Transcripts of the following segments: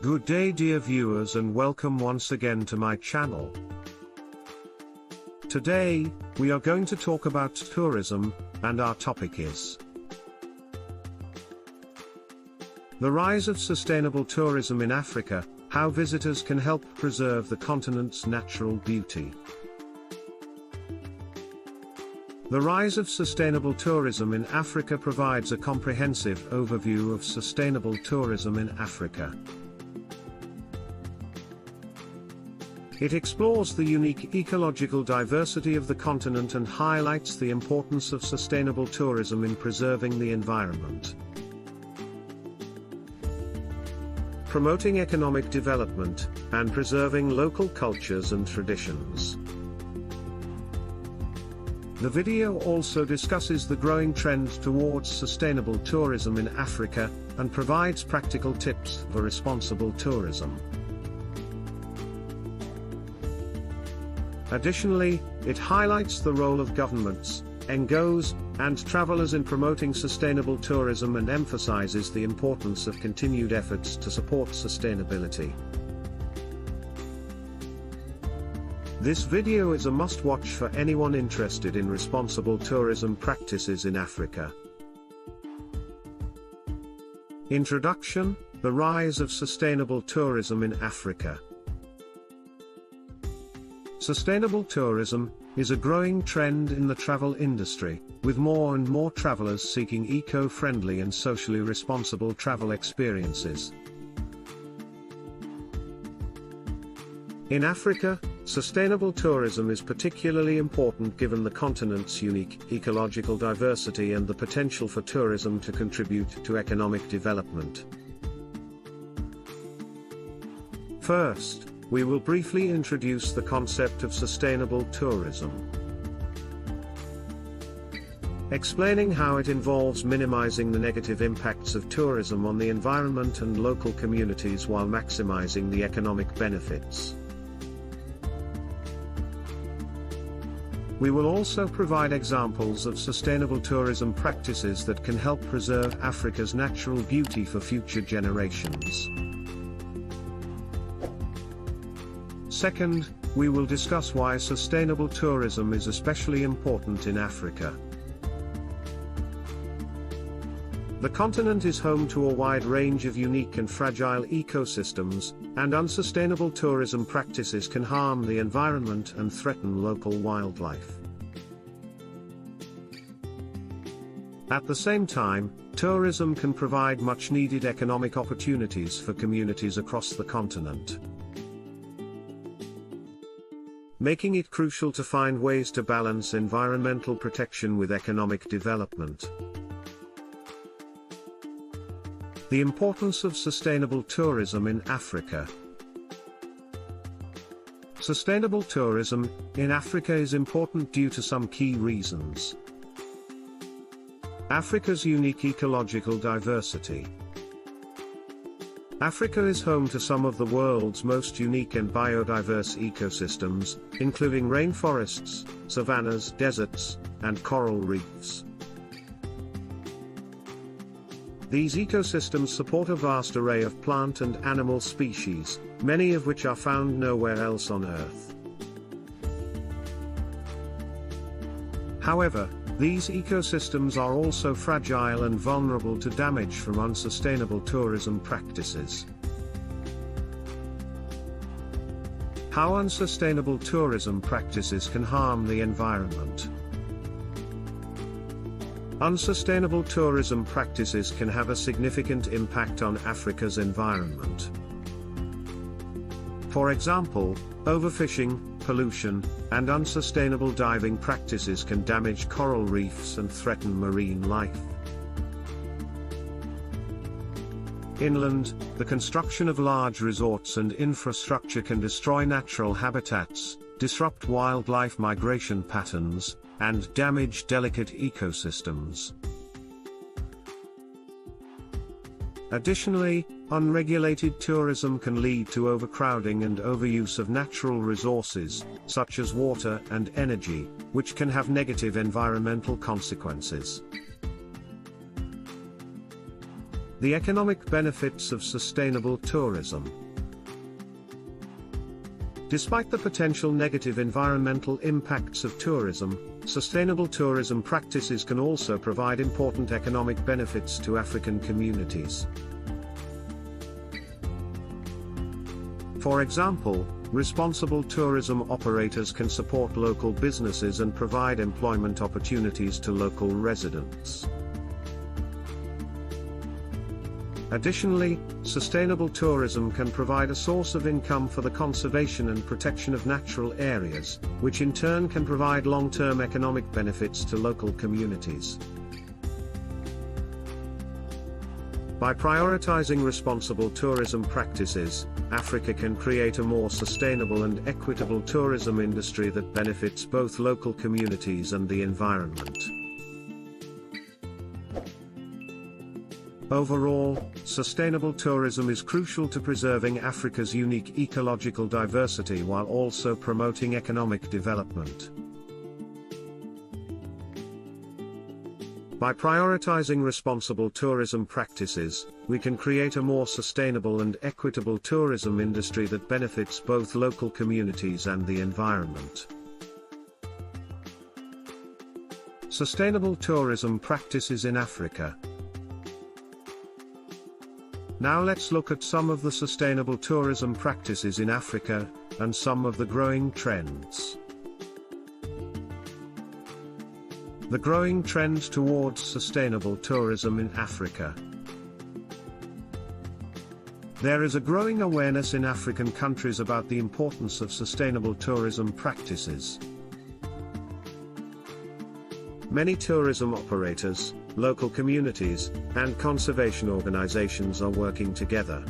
Good day dear viewers, and welcome once again to my channel. Today, we are going to talk about tourism, and our topic is the rise of sustainable tourism in Africa, how visitors can help preserve the continent's natural beauty. The rise of sustainable tourism in Africa provides a comprehensive overview of sustainable tourism in Africa. It explores the unique ecological diversity of the continent and highlights the importance of sustainable tourism in preserving the environment, promoting economic development, and preserving local cultures and traditions. The video also discusses the growing trend towards sustainable tourism in Africa, and provides practical tips for responsible tourism. Additionally, it highlights the role of governments, NGOs, and travelers in promoting sustainable tourism and emphasizes the importance of continued efforts to support sustainability. This video is a must-watch for anyone interested in responsible tourism practices in Africa. Introduction: The rise of sustainable tourism in Africa. Sustainable tourism is a growing trend in the travel industry, with more and more travelers seeking eco-friendly and socially responsible travel experiences. In Africa, sustainable tourism is particularly important given the continent's unique ecological diversity and the potential for tourism to contribute to economic development. First, we will briefly introduce the concept of sustainable tourism, explaining how it involves minimizing the negative impacts of tourism on the environment and local communities while maximizing the economic benefits. We will also provide examples of sustainable tourism practices that can help preserve Africa's natural beauty for future generations. Second, we will discuss why sustainable tourism is especially important in Africa. The continent is home to a wide range of unique and fragile ecosystems, and unsustainable tourism practices can harm the environment and threaten local wildlife. At the same time, tourism can provide much-needed economic opportunities for communities across the continent, making it crucial to find ways to balance environmental protection with economic development. The importance of sustainable tourism in Africa. Sustainable tourism in Africa is important due to some key reasons. Africa's unique ecological diversity. Africa is home to some of the world's most unique and biodiverse ecosystems, including rainforests, savannas, deserts, and coral reefs. These ecosystems support a vast array of plant and animal species, many of which are found nowhere else on Earth. However, these ecosystems are also fragile and vulnerable to damage from unsustainable tourism practices. How unsustainable tourism practices can harm the environment. Unsustainable tourism practices can have a significant impact on Africa's environment. For example, overfishing, pollution, and unsustainable diving practices can damage coral reefs and threaten marine life. Inland, the construction of large resorts and infrastructure can destroy natural habitats, disrupt wildlife migration patterns, and damage delicate ecosystems. Additionally, unregulated tourism can lead to overcrowding and overuse of natural resources, such as water and energy, which can have negative environmental consequences. The economic benefits of sustainable tourism. Despite the potential negative environmental impacts of tourism, sustainable tourism practices can also provide important economic benefits to African communities. For example, responsible tourism operators can support local businesses and provide employment opportunities to local residents. Additionally, sustainable tourism can provide a source of income for the conservation and protection of natural areas, which in turn can provide long-term economic benefits to local communities. By prioritizing responsible tourism practices, Africa can create a more sustainable and equitable tourism industry that benefits both local communities and the environment. Overall, sustainable tourism is crucial to preserving Africa's unique ecological diversity while also promoting economic development. By prioritizing responsible tourism practices, we can create a more sustainable and equitable tourism industry that benefits both local communities and the environment. Sustainable tourism practices in Africa. Now let's look at some of the sustainable tourism practices in Africa, and some of the growing trends. The growing trend towards sustainable tourism in Africa. There is a growing awareness in African countries about the importance of sustainable tourism practices. Many tourism operators, local communities, and conservation organizations are working together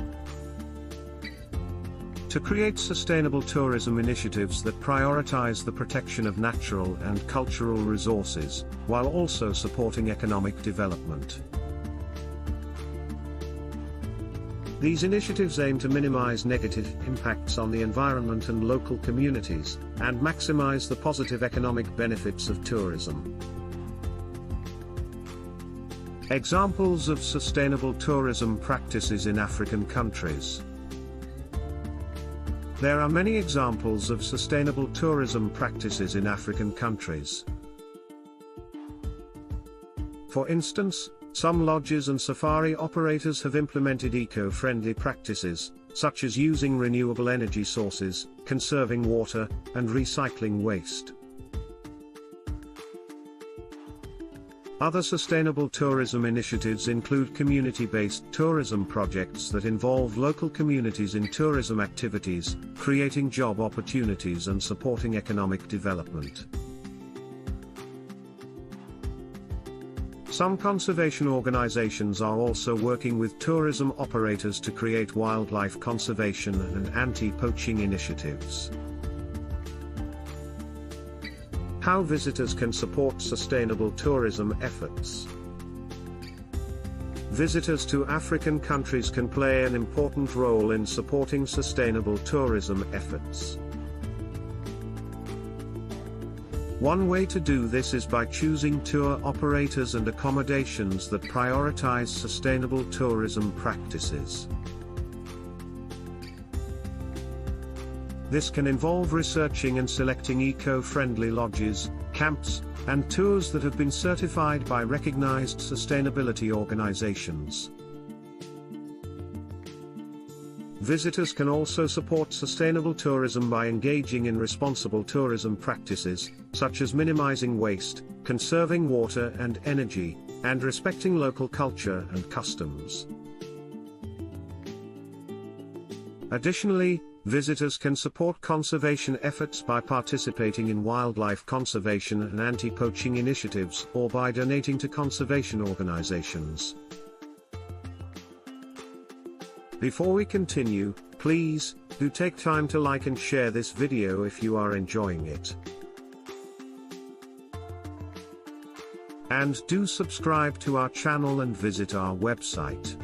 to create sustainable tourism initiatives that prioritize the protection of natural and cultural resources, while also supporting economic development. These initiatives aim to minimize negative impacts on the environment and local communities, and maximize the positive economic benefits of tourism. Examples of sustainable tourism practices in African countries. There are many examples of sustainable tourism practices in African countries. For instance, some lodges and safari operators have implemented eco-friendly practices, such as using renewable energy sources, conserving water, and recycling waste. Other sustainable tourism initiatives include community-based tourism projects that involve local communities in tourism activities, creating job opportunities and supporting economic development. Some conservation organizations are also working with tourism operators to create wildlife conservation and anti-poaching initiatives. How visitors can support sustainable tourism efforts. Visitors to African countries can play an important role in supporting sustainable tourism efforts. One way to do this is by choosing tour operators and accommodations that prioritize sustainable tourism practices. This can involve researching and selecting eco-friendly lodges, camps, and tours that have been certified by recognized sustainability organizations. Visitors can also support sustainable tourism by engaging in responsible tourism practices, such as minimizing waste, conserving water and energy, and respecting local culture and customs. Additionally, visitors can support conservation efforts by participating in wildlife conservation and anti-poaching initiatives or by donating to conservation organizations. Before we continue, please, do take time to like and share this video if you are enjoying it. And do subscribe to our channel and visit our website.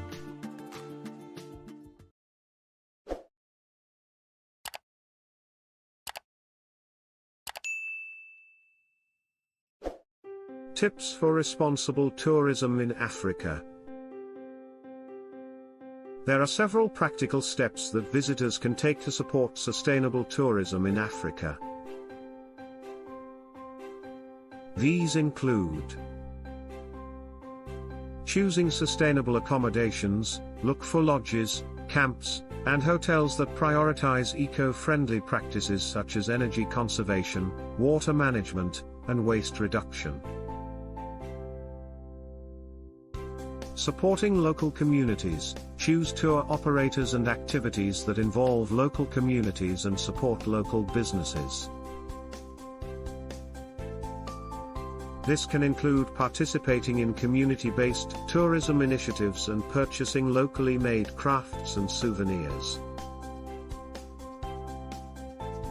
Tips for responsible tourism in Africa. There are several practical steps that visitors can take to support sustainable tourism in Africa. These include choosing sustainable accommodations. Look for lodges, camps, and hotels that prioritize eco-friendly practices such as energy conservation, water management, and waste reduction. Supporting local communities. Choose tour operators and activities that involve local communities and support local businesses. This can include participating in community-based tourism initiatives and purchasing locally made crafts and souvenirs.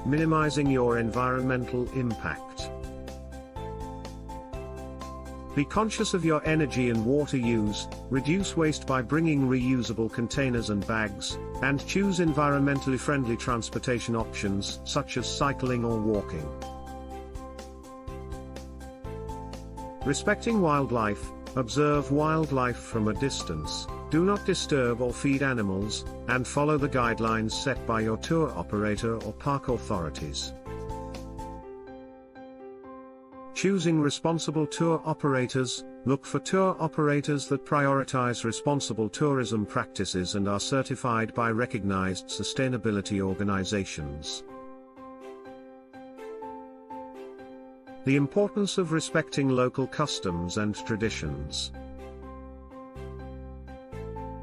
Minimizing your environmental impact. Be conscious of your energy and water use, reduce waste by bringing reusable containers and bags, and choose environmentally friendly transportation options such as cycling or walking. Respecting wildlife. Observe wildlife from a distance, do not disturb or feed animals, and follow the guidelines set by your tour operator or park authorities. Choosing responsible tour operators. Look for tour operators that prioritize responsible tourism practices and are certified by recognized sustainability organizations. The importance of respecting local customs and traditions.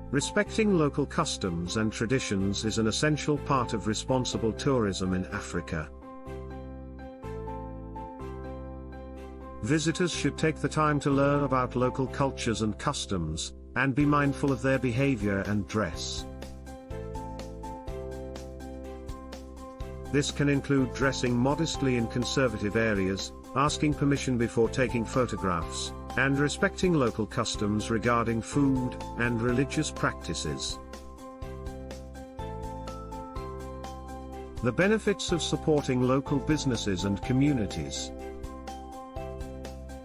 Respecting local customs and traditions is an essential part of responsible tourism in Africa. Visitors should take the time to learn about local cultures and customs, and be mindful of their behavior and dress. This can include dressing modestly in conservative areas, asking permission before taking photographs, and respecting local customs regarding food and religious practices. The benefits of supporting local businesses and communities.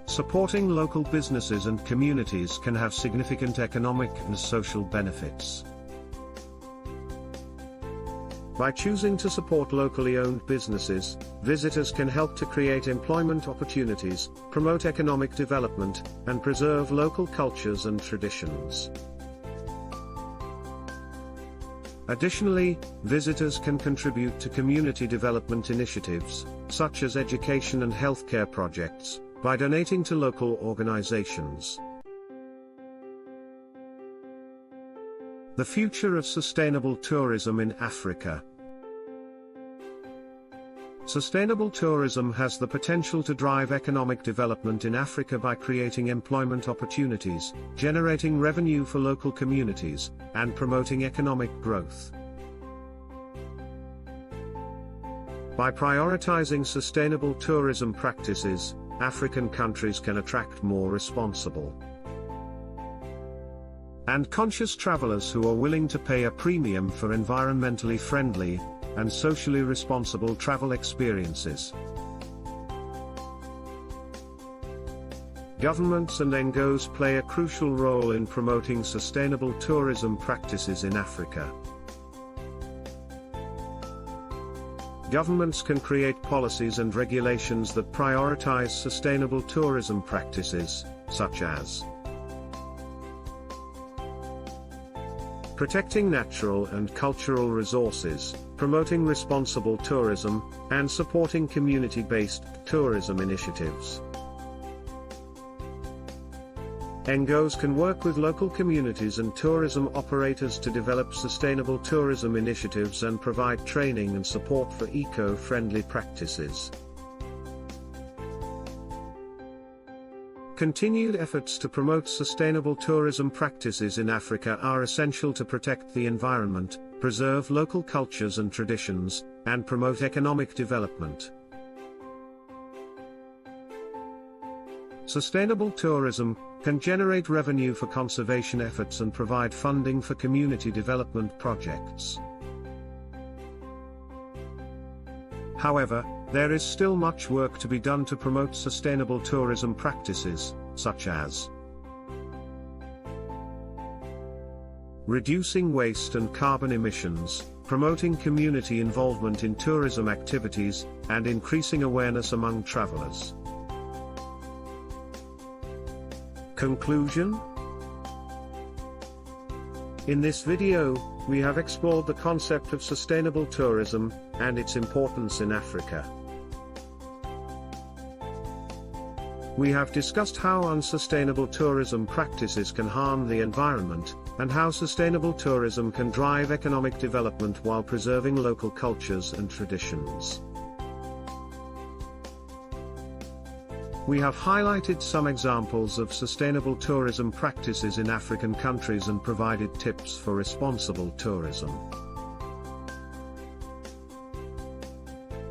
Supporting local businesses and communities can have significant economic and social benefits. By choosing to support locally owned businesses, visitors can help to create employment opportunities, promote economic development, and preserve local cultures and traditions. Additionally, visitors can contribute to community development initiatives, such as education and healthcare projects, by donating to local organizations. The future of sustainable tourism in Africa. Sustainable tourism has the potential to drive economic development in Africa by creating employment opportunities, generating revenue for local communities, and promoting economic growth. By prioritizing sustainable tourism practices, African countries can attract more responsible and conscious travelers who are willing to pay a premium for environmentally friendly and socially responsible travel experiences. Governments and NGOs play a crucial role in promoting sustainable tourism practices in Africa. Governments can create policies and regulations that prioritize sustainable tourism practices, such as protecting natural and cultural resources, promoting responsible tourism, and supporting community-based tourism initiatives. NGOs can work with local communities and tourism operators to develop sustainable tourism initiatives and provide training and support for eco-friendly practices. Continued efforts to promote sustainable tourism practices in Africa are essential to protect the environment, preserve local cultures and traditions, and promote economic development. Sustainable tourism can generate revenue for conservation efforts and provide funding for community development projects. However, there is still much work to be done to promote sustainable tourism practices, such as reducing waste and carbon emissions, promoting community involvement in tourism activities, and increasing awareness among travelers. Conclusion? In this video, we have explored the concept of sustainable tourism and its importance in Africa. We have discussed how unsustainable tourism practices can harm the environment, and how sustainable tourism can drive economic development while preserving local cultures and traditions. We have highlighted some examples of sustainable tourism practices in African countries and provided tips for responsible tourism.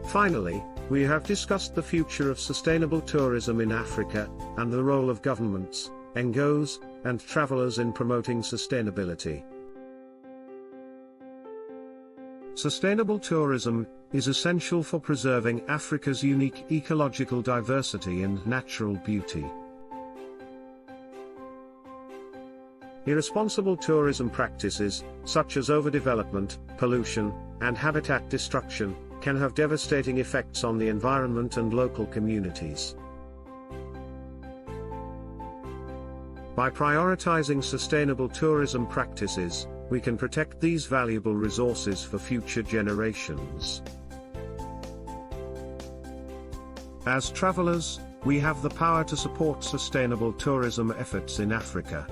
Finally, we have discussed the future of sustainable tourism in Africa, and the role of governments, NGOs, and travelers in promoting sustainability. Sustainable tourism is essential for preserving Africa's unique ecological diversity and natural beauty. Irresponsible tourism practices, such as overdevelopment, pollution, and habitat destruction, can have devastating effects on the environment and local communities. By prioritizing sustainable tourism practices, we can protect these valuable resources for future generations. As travelers, we have the power to support sustainable tourism efforts in Africa.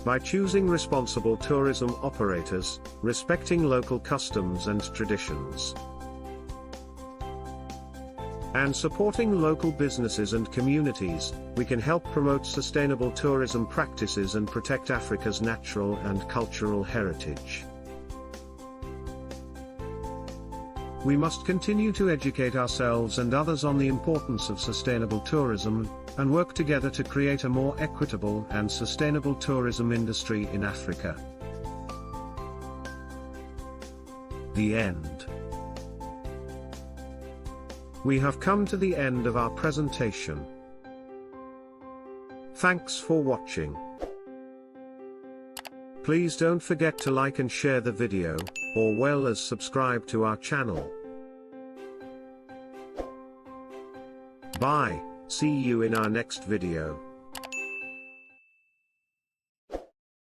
By choosing responsible tourism operators, respecting local customs and traditions, and supporting local businesses and communities, we can help promote sustainable tourism practices and protect Africa's natural and cultural heritage. We must continue to educate ourselves and others on the importance of sustainable tourism, and work together to create a more equitable and sustainable tourism industry in Africa. The end. We have come to the end of our presentation. Thanks for watching. Please don't forget to like and share the video, or well as subscribe to our channel. Bye, see you in our next video.